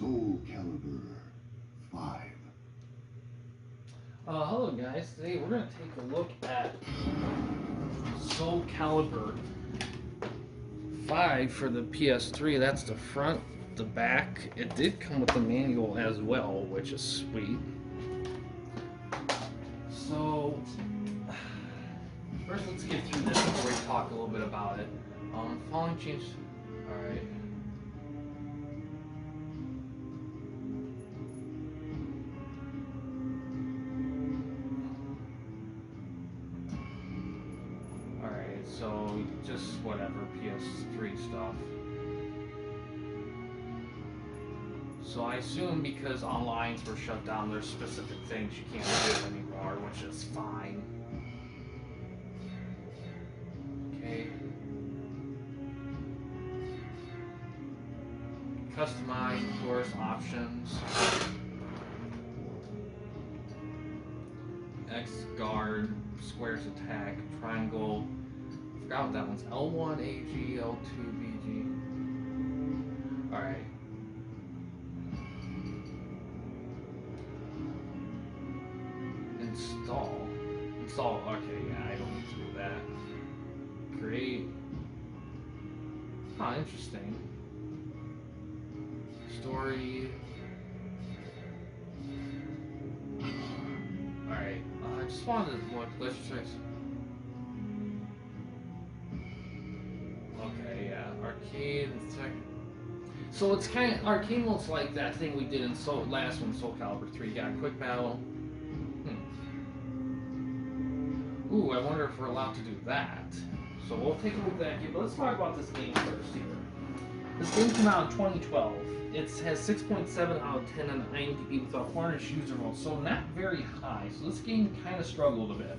Soulcalibur 5. Hello guys, today we're going to take a look at Soulcalibur 5 for the PS3. That's the front, the back. It did come with the manual as well, which is sweet. So, first let's get through this before we talk a little bit about it. Following change. Alright. So just whatever PS3 stuff. So I assume because onlines were shut down, there's specific things you can't do anymore, which is fine. Okay. Customize, of course, options. X guard, squares attack, triangle. Forgot what that one's. L1 AG, L2 BG. Alright. Install. Install. Okay, yeah, I don't need to do that. Create. Huh, interesting. Story. Alright. I just wanted to look. Let's check. Arcade. So it's kind of arcade mode's like that thing we did in last one, Soulcalibur 3. Got a quick battle. Ooh, I wonder if we're allowed to do that. So we'll take a look at that game. But let's talk about this game first here. This game came out in 2012. It has 6.7 out of 10 on IMDb with a 400 user votes, so not very high. So this game kind of struggled a bit.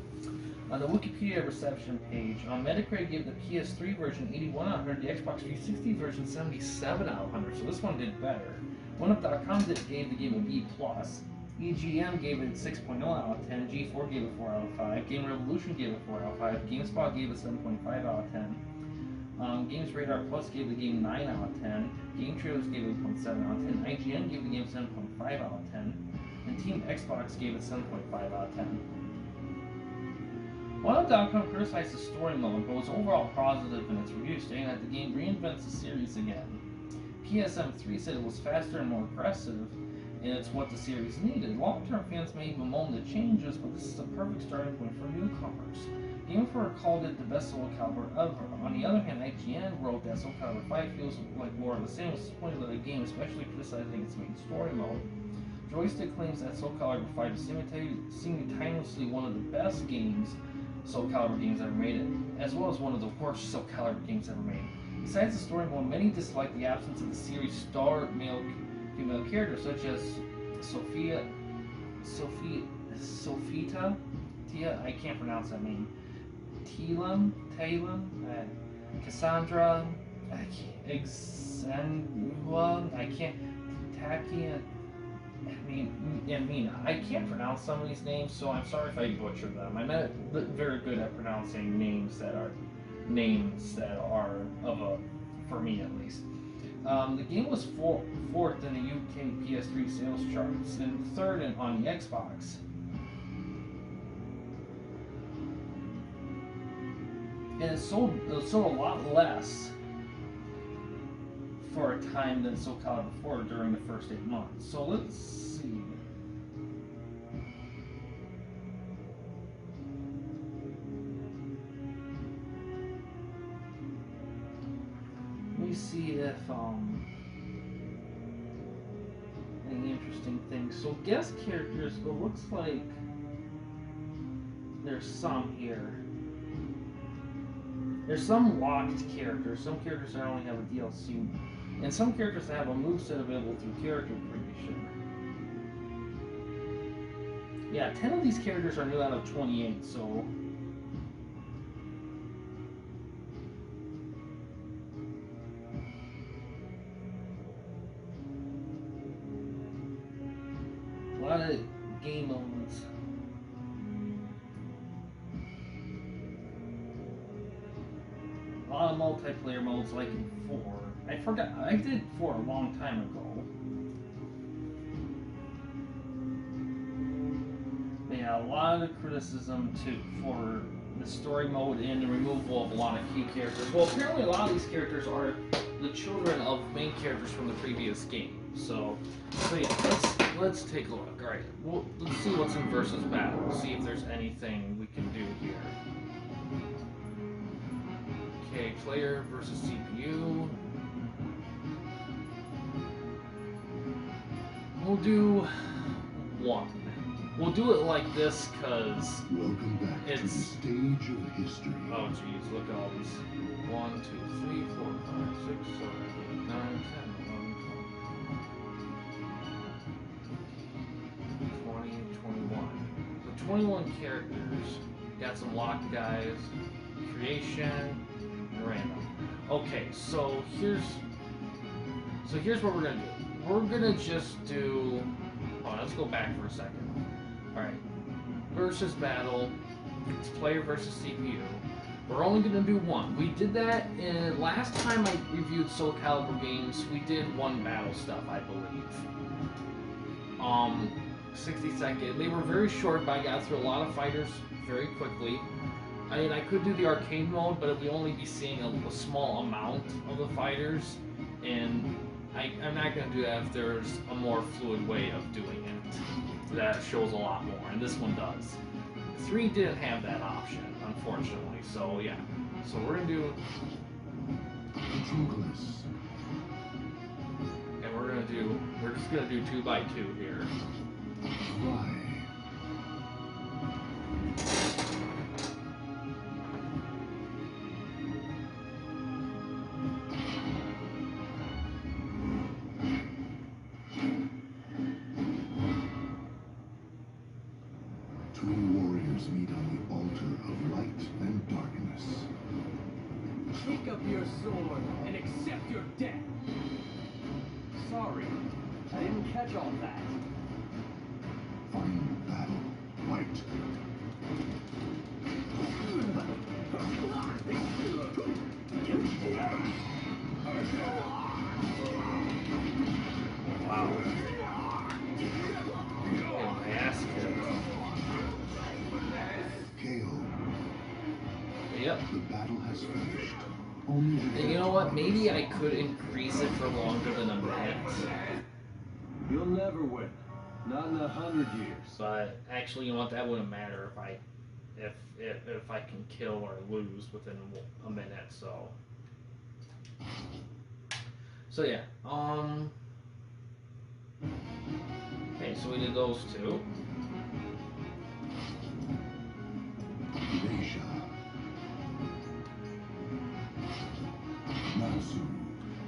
On the Wikipedia reception page, Metacritic gave the PS3 version 81 out of 100, the Xbox 360 version 77 out of 100, so this one did better. 1up.com gave the game a B+. EGM gave it 6.0 out of 10, G4 gave it 4 out of 5, Game Revolution gave it 4 out of 5, GameSpot gave it 7.5 out of 10, Games Radar Plus gave the game 9 out of 10, Game Trailers gave it 8.7 out of 10, IGN gave the game 7.5 out of 10, and Team Xbox gave it 7.5 out of 10. 1up.com criticized the story mode, but was overall positive in its review, stating that the game reinvents the series again. PSM3 said it was faster and more aggressive, and it's what the series needed. Long-term fans may bemoan the changes, but this is a perfect starting point for newcomers. Game Informer called it the best Soulcalibur ever. On the other hand, IGN wrote that Soulcalibur 5 feels like more of the same, was disappointed with the game, especially criticizing its main story mode. Joystick claims that Soulcalibur 5 is simultaneously one of the best games Soulcalibur games ever made, as well as one of the worst Soulcalibur games ever made. Besides the story mode, many dislike the absence of the series' star female characters, such as Sophita, Tia, I can't pronounce that name, Talem, Cassandra, Exanua, I can't, Takia, and Mina. I can't pronounce some of these names, so I'm sorry if I butcher them. I'm not very good at pronouncing names that are of a, for me at least. The game was fourth in the UK PS3 sales charts and third on the Xbox. And it sold a lot less for a time than Soulcalibur 4 during the first 8 months. So let's see. Let me see if any interesting things. So guest characters, it looks like there's some here. There's some locked characters. Some characters that only have a DLC. And some characters that have a moveset available through character creation. Yeah, 10 of these characters are new out of 28, so... a lot of game modes. A lot of multiplayer modes like in 4. I forgot, I did 4 a long time ago. yeah, a lot of criticism too for the story mode and the removal of a lot of key characters. Well, apparently a lot of these characters are the children of main characters from the previous game. So yeah, let's take a look. All right, let's see what's in versus battle. We'll see if there's anything we can do here. Okay, player versus CPU. We'll do one. We'll do it like this because it's the stage of history. Oh geez, look at all these. 1, 2, 3, 4, 5, 6, 7, 8, 9, 10, 11, 20, 21. So 21 characters. Got some locked guys, creation, and random. Okay, so here's what we're gonna do. We're gonna just do. Hold on, let's go back for a second. Alright, versus battle, it's player versus CPU. We're only going to do one. We did that last time I reviewed Soulcalibur games, we did one battle stuff, I believe. 60 second. They were very short, but I got through a lot of fighters very quickly. I mean, I could do the arcade mode, but we'd only be seeing a small amount of the fighters, and I'm not going to do that if there's a more fluid way of doing it. That shows a lot more, and this one does. 3 didn't have that option, unfortunately, so yeah. So we're going to do... And we're just going to do 2 by 2 here. Meet on the altar of light and darkness. Pick up your sword and accept your death. Sorry, I didn't catch all that. Final battle, white. Wow. Get my ass kicked. Yep. The battle has finished. And you know what? Maybe I could increase it for longer than a minute. You'll never win. Not in 100 years. But actually, you know what? That wouldn't matter if I can kill or lose within a minute. So yeah. Okay, so we did those 2.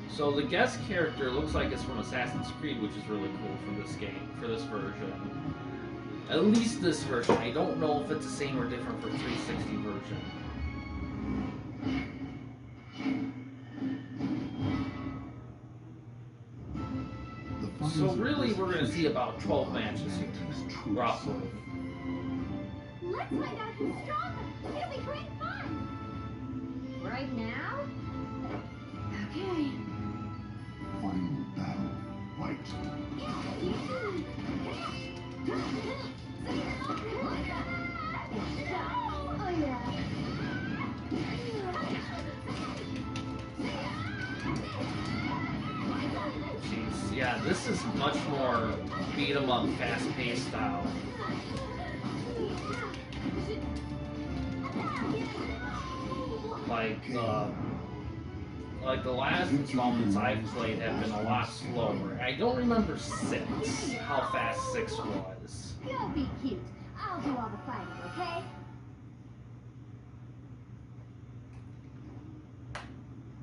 So the guest character looks like it's from Assassin's Creed, which is really cool for this game, for this version. At least this version. I don't know if it's the same or different for 360 version. So really, we're going to see about 12 matches here, roughly. Let's find out who's stronger. It'll be great fun. Right now? Okay. Final battle, white. Oh yeah. Jeez, yeah, this is much more beat 'em up, fast-paced style. Like the last installments I've played have been a lot slower. I don't remember 6, how fast 6 was. Don't be cute. I'll do all the fighting, okay?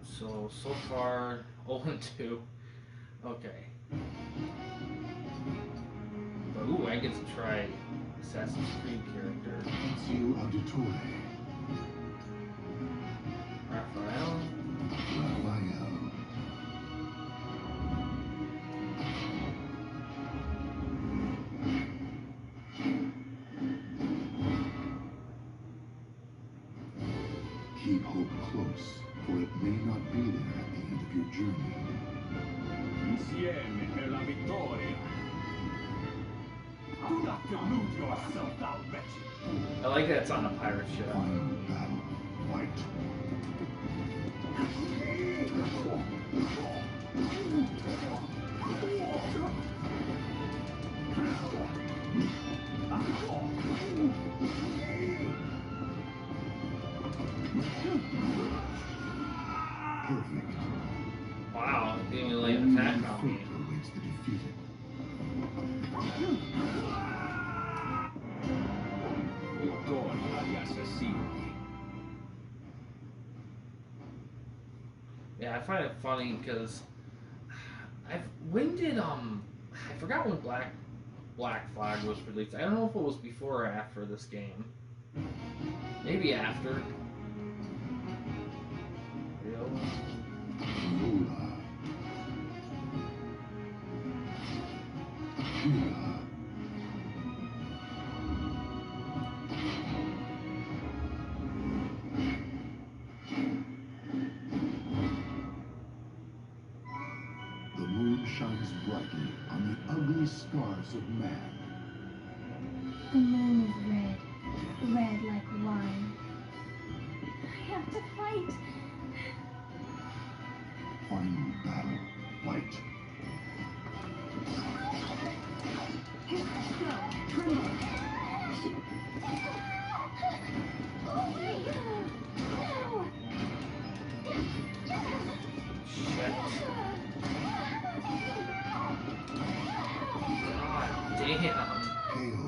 So far, 0-2. Okay. But ooh, I get to try Assassin's Creed character. Ezio Auditore. Raphael. Keep hope close, for it may not be there at the end of your journey. Insieme per la vittoria. Delude yourself, thou wretched. I like that it's on a pirate ship. Final battle. Fight. Perfect. Wow, it didn't even lay an attack on me. Fate awaits the defeated. Ricorda gli assassini. Yeah, I find it funny because when did I forgot when Black Flag was released. I don't know if it was before or after this game. Maybe after. Lola. Kira. The moon shines brightly on the ugly scars of man. The moon is red. Red like wine. I have to fight. Final battle. Fight. Shit. God damn. Hail.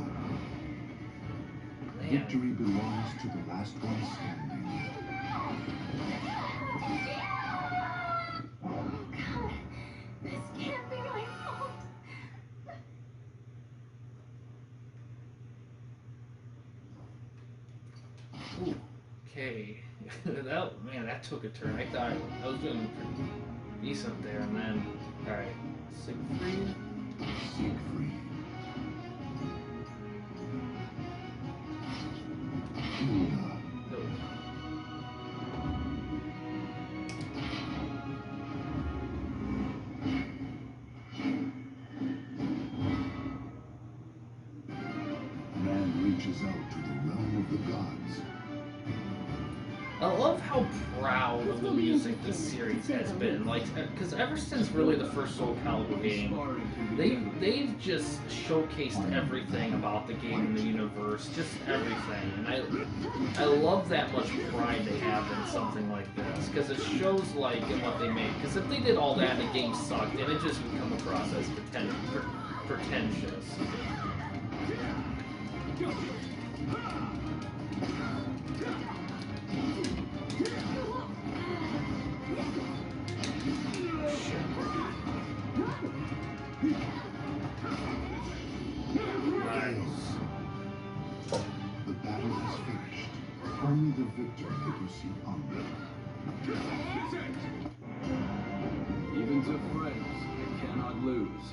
Man. Victory belongs to the last one standing. Oh God, this can't be my fault. Ooh, okay. that took a turn. I thought I was doing pretty decent there, and then, alright, Siegfried. Siegfried. Hilda. Oh. Man reaches out to the realm of the gods. I love how proud of the music this series has been. Like, because ever since really the first Soulcalibur game, they've just showcased everything about the game and the universe, just everything. And I love that much pride they have in something like this, because it shows like in what they make. Because if they did all that and the game sucked, then it just would come across as pretentious. The battle is finished. Only the victor may proceed onward. Even to friends, they cannot lose.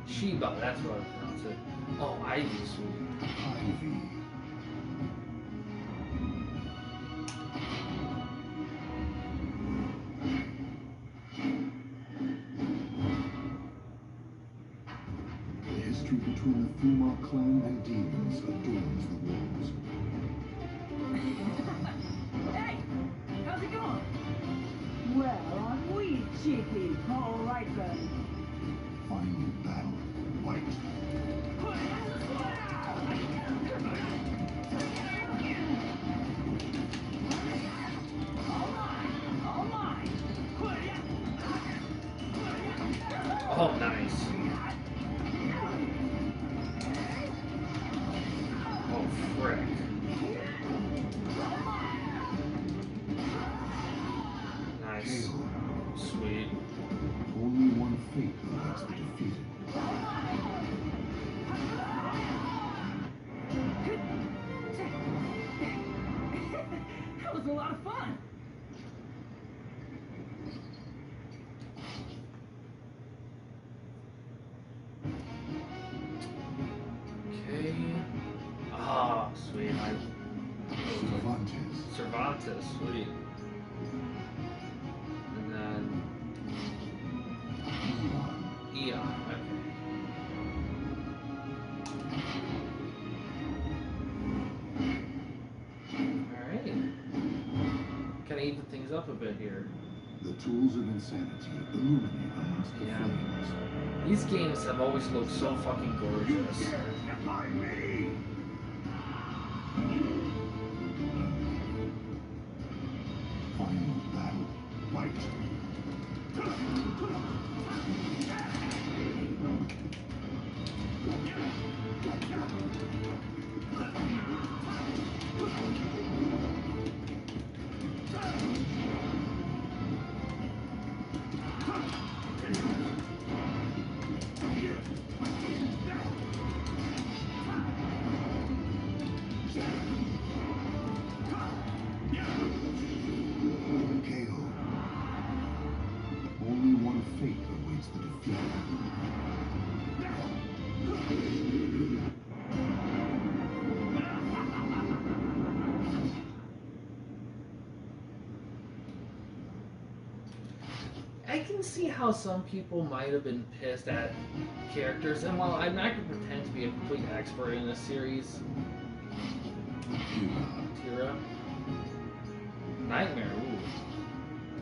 Sheba, that's what I pronounce it. Oh, Ivy, sweet. Ivy. The history between the Fumar clan and demons adorns the walls. Hey! How's it going? Well, aren't we cheeky? All right then. Final battle. Fight. Oh, nice. Oh, frick. Nice. Sweet. Only one fate awaits the defeated. That was a lot of fun. Okay. sweet. Cervantes. Cervantes, sweet. And then Eon, okay. Alright. Kind of even things up a bit here. The tools of insanity illuminate amongst the Yeah. flames. These games have always looked so fucking gorgeous. Final battle. Fight. KO. Only one fate awaits the defeated. I can see how some people might have been pissed at characters, and while I'm not going to pretend to be a complete expert in this series, Tira, Nightmare, ooh.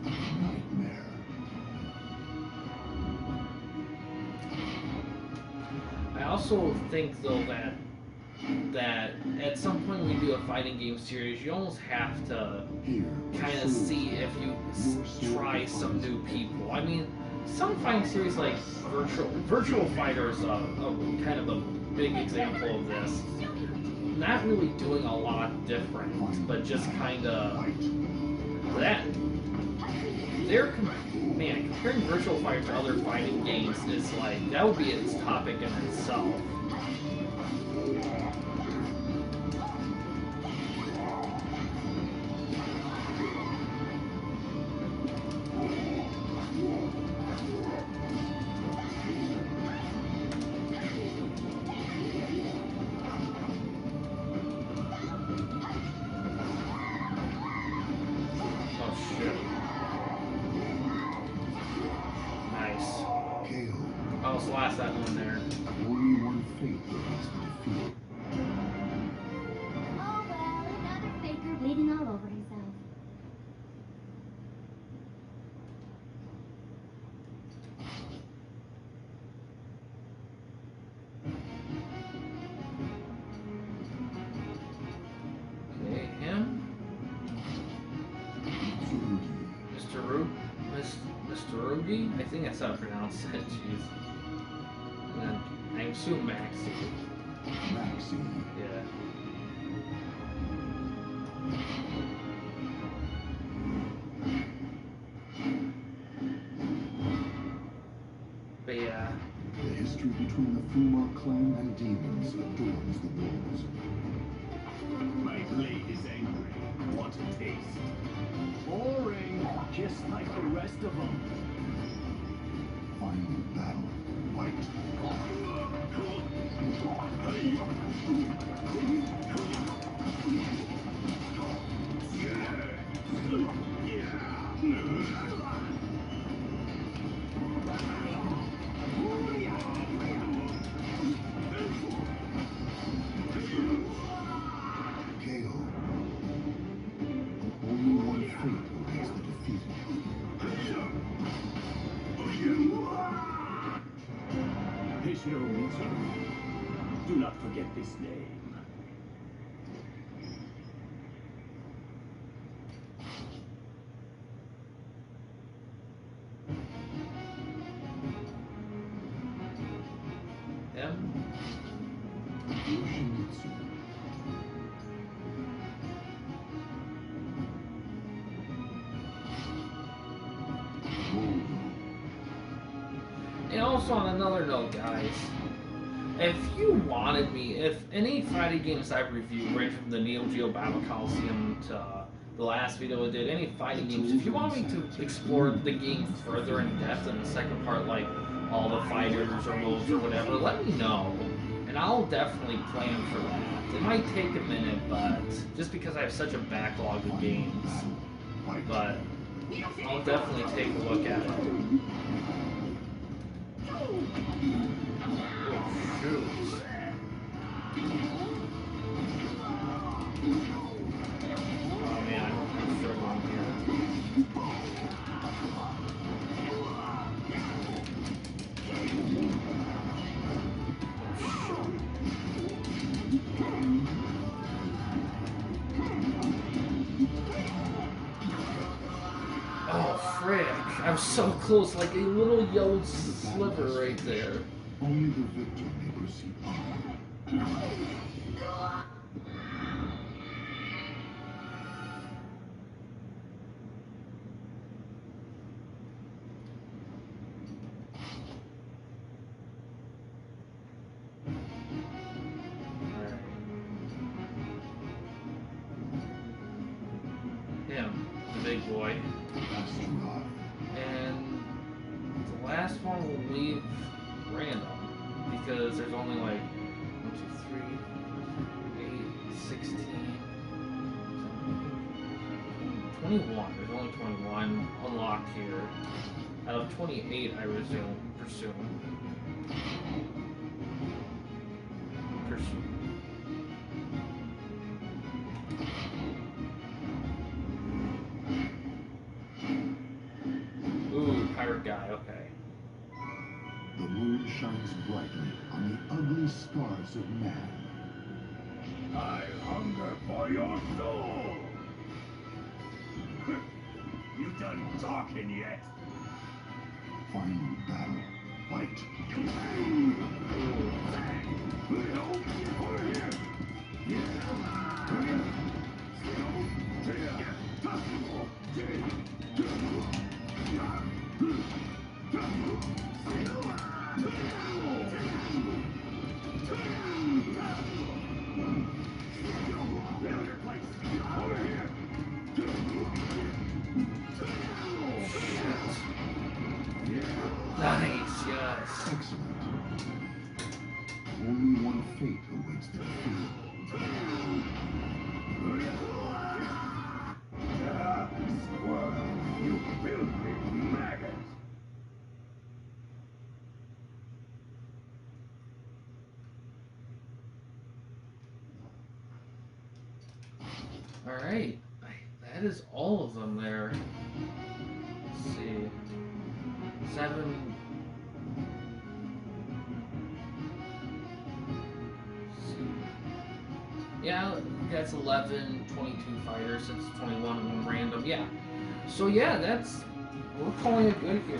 Nightmare. I also think though that at some point when you do a fighting game series, you almost have to Here, kind of see if you try some new people. I mean, some fighting series like Virtual Fighter is a kind of a big example of this. Not really doing a lot different, but just kind of that. Comparing Virtual Fighter to other fighting games is like that would be its topic in itself. Last that one there. Only one fate awaits the defeated. Oh well, another faker bleeding all over himself. Okay, him. Mr. Rugi? I think that's how to pronounce it, jeez. And then I assume Maxi. Maxi. Yeah. But yeah. The history between the Fuma clan and demons adorns the walls. My blade is angry. Want a taste? Boring. Just like the rest of them. Final battle. Fight. KO. Only one fate awaits the defeated. Hishiro, do not forget this name. Him? Yoshimitsu. Goldo. And also on another note, guys, if you wanted me, if any fighting games I've reviewed, right from the Neo Geo Battle Coliseum to the last video I did, any fighting games, if you want me to explore the game further in depth in the second part, like all the fighters or moves or whatever, let me know. And I'll definitely plan for that. And might take a minute, but just because I have such a backlog of games, but I'll definitely take a look at it. Oh, shoot. Oh man, I'm struggling here. Oh, frick. I was so close, like a little yellow sliver right there. Only the victor may proceed onward. Him, the big boy. Astronaut. And the last one will leave random because there's only like 1, 2, 3, 8, 16, 21. There's only 21 unlocked here. Out of 28, I presume. Ooh, pirate guy, okay. The moon shines brightly on the ugly scars of man. I hunger for your soul! You done talking yet? Final battle. Fight. Nice, yes. Excellent. Only one fate awaits their field. Squirrel, you filthy maggot! Alright, that is all of them there. Let's see. 7. Yeah, that's 11, 22 fighters, it's 21 of them random, yeah. So yeah, we're calling it good here.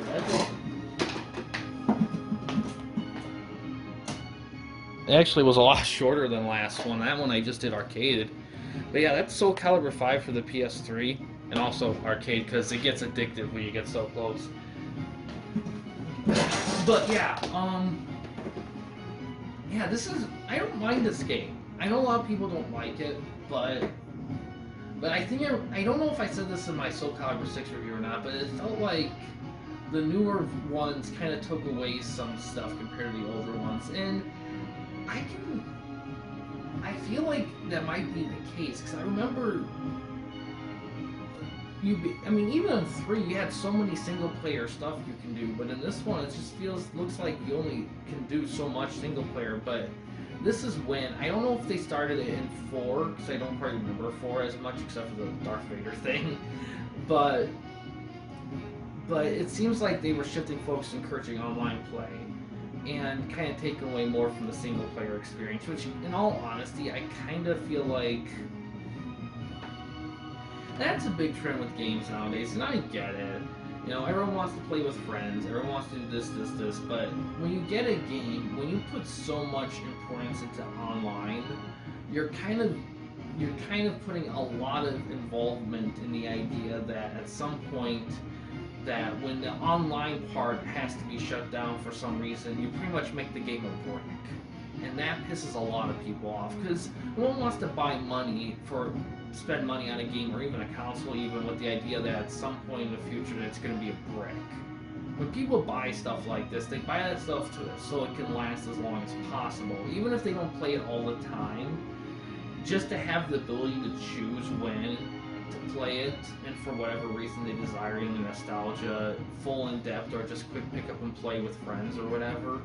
It actually was a lot shorter than last one. That one I just did arcaded. But yeah, that's Soulcalibur 5 for the PS3, and also arcade, because it gets addictive when you get so close. But yeah, yeah, I don't mind this game. I know a lot of people don't like it, but I think, I don't know if I said this in my Soulcalibur 6 review or not, but it felt like the newer ones kind of took away some stuff compared to the older ones, and I feel like that might be the case, because I remember even in 3 you had so many single player stuff you can do, but in this one it just looks like you only can do so much single player. But this is when, I don't know if they started it in 4, because I don't quite remember 4 as much except for the Darth Vader thing, but it seems like they were shifting focus, encouraging online play, and kind of taking away more from the single player experience, which in all honesty I kind of feel like that's a big trend with games nowadays, and I get it. You know, everyone wants to play with friends, everyone wants to do this, but when you get a game, when you put so much importance into online, you're kind of putting a lot of involvement in the idea that at some point, that when the online part has to be shut down for some reason, you pretty much make the game a brick. And that pisses a lot of people off, because no one wants to spend money on a game, or even a console, even with the idea that at some point in the future it's going to be a brick. When people buy stuff like this, they buy that stuff so it can last as long as possible. Even if they don't play it all the time, just to have the ability to choose when to play it, and for whatever reason they desire in the nostalgia, full in depth, or just quick pick up and play with friends or whatever.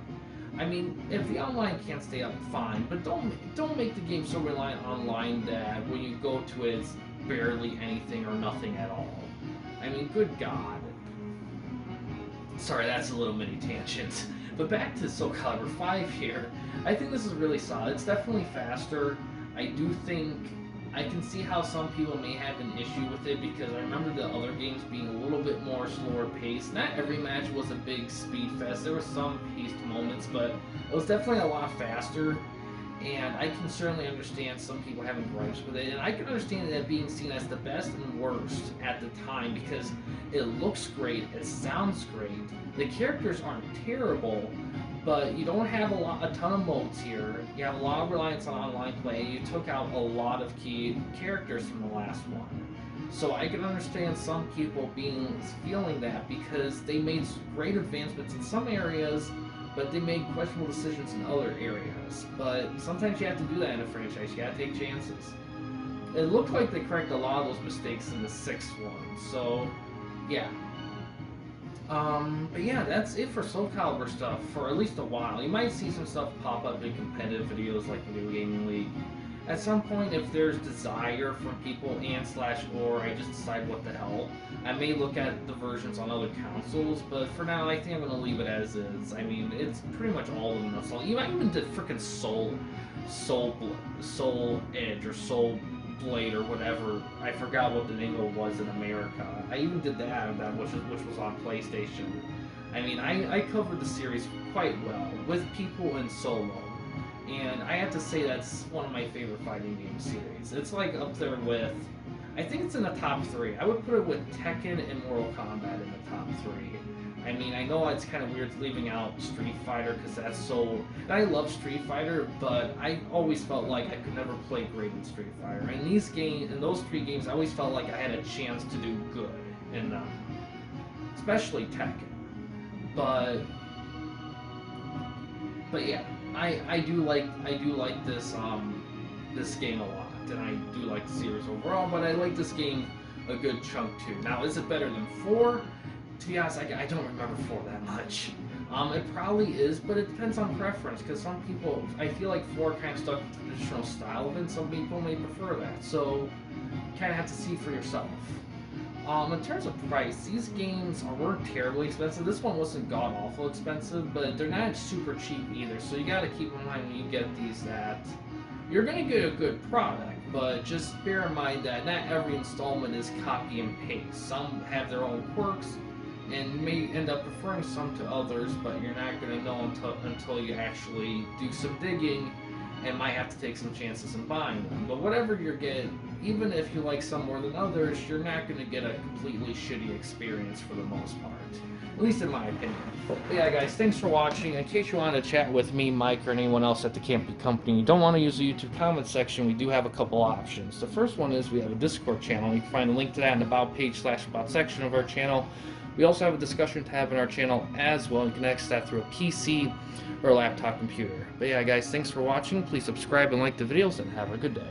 I mean, if the online can't stay up, fine, but don't make the game so reliant on online that when you go to it, it's barely anything or nothing at all. I mean, good God. Sorry, that's a little mini tangent. But back to Soulcalibur 5 here. I think this is really solid. It's definitely faster. I do think I can see how some people may have an issue with it, because I remember the other games being a little bit more slower paced. Not every match was a big speed fest. There were some paced moments, but it was definitely a lot faster. And I can certainly understand some people having gripes with it, and I can understand it being seen as the best and worst at the time, because it looks great, it sounds great, the characters aren't terrible, but you don't have a ton of modes here. You have a lot of reliance on online play. You took out a lot of key characters from the last one. So I can understand some people feeling that, because they made great advancements in some areas, but they made questionable decisions in other areas. But sometimes you have to do that in a franchise. You gotta take chances. It looked like they corrected a lot of those mistakes in the 6th one. So, yeah. But yeah, that's it for Soulcalibur stuff for at least a while. You might see some stuff pop up in competitive videos like Video Gaming League. At some point, if there's desire from people or I just decide what the hell, I may look at the versions on other consoles, but for now, I think I'm going to leave it as is. I mean, it's pretty much all of them. You might even did frickin' Soul Edge or Soul Blade or whatever. I forgot what the name of it was in America. I even did that which was on PlayStation. I mean, I covered the series quite well with people in solo. And I have to say that's one of my favorite fighting game series. It's like up there with, I think it's in the top 3. I would put it with Tekken and Mortal Kombat in the top 3. I mean, I know it's kind of weird leaving out Street Fighter, because that's so... And I love Street Fighter, but I always felt like I could never play great in Street Fighter. In those 3 games, I always felt like I had a chance to do good in them. Especially Tekken. But yeah. I do like this this game a lot, and I do like the series overall, but I like this game a good chunk too. Now, is it better than 4? To be honest, I don't remember 4 that much. It probably is, but it depends on preference, because some people, I feel like 4 kind of stuck with the traditional style of it, and some people may prefer that, so you kind of have to see for yourself. In terms of price, these games weren't terribly expensive. This one wasn't god-awful expensive, but they're not super cheap either, so you gotta keep in mind when you get these that you're gonna get a good product, but just bear in mind that not every installment is copy and paste. Some have their own quirks, and you may end up preferring some to others, but you're not gonna know until you actually do some digging, and might have to take some chances in buying them. But whatever you get, even if you like some more than others, you're not going to get a completely shitty experience for the most part. At least in my opinion. But yeah, guys, thanks for watching. In case you want to chat with me, Mike, or anyone else at the Campy Company, you don't want to use the YouTube comment section, we do have a couple options. The first one is we have a Discord channel. You can find a link to that in the About page / About section of our channel. We also have a discussion tab in our channel as well. You can access that through a PC or a laptop computer. But yeah, guys, thanks for watching. Please subscribe and like the videos, and have a good day.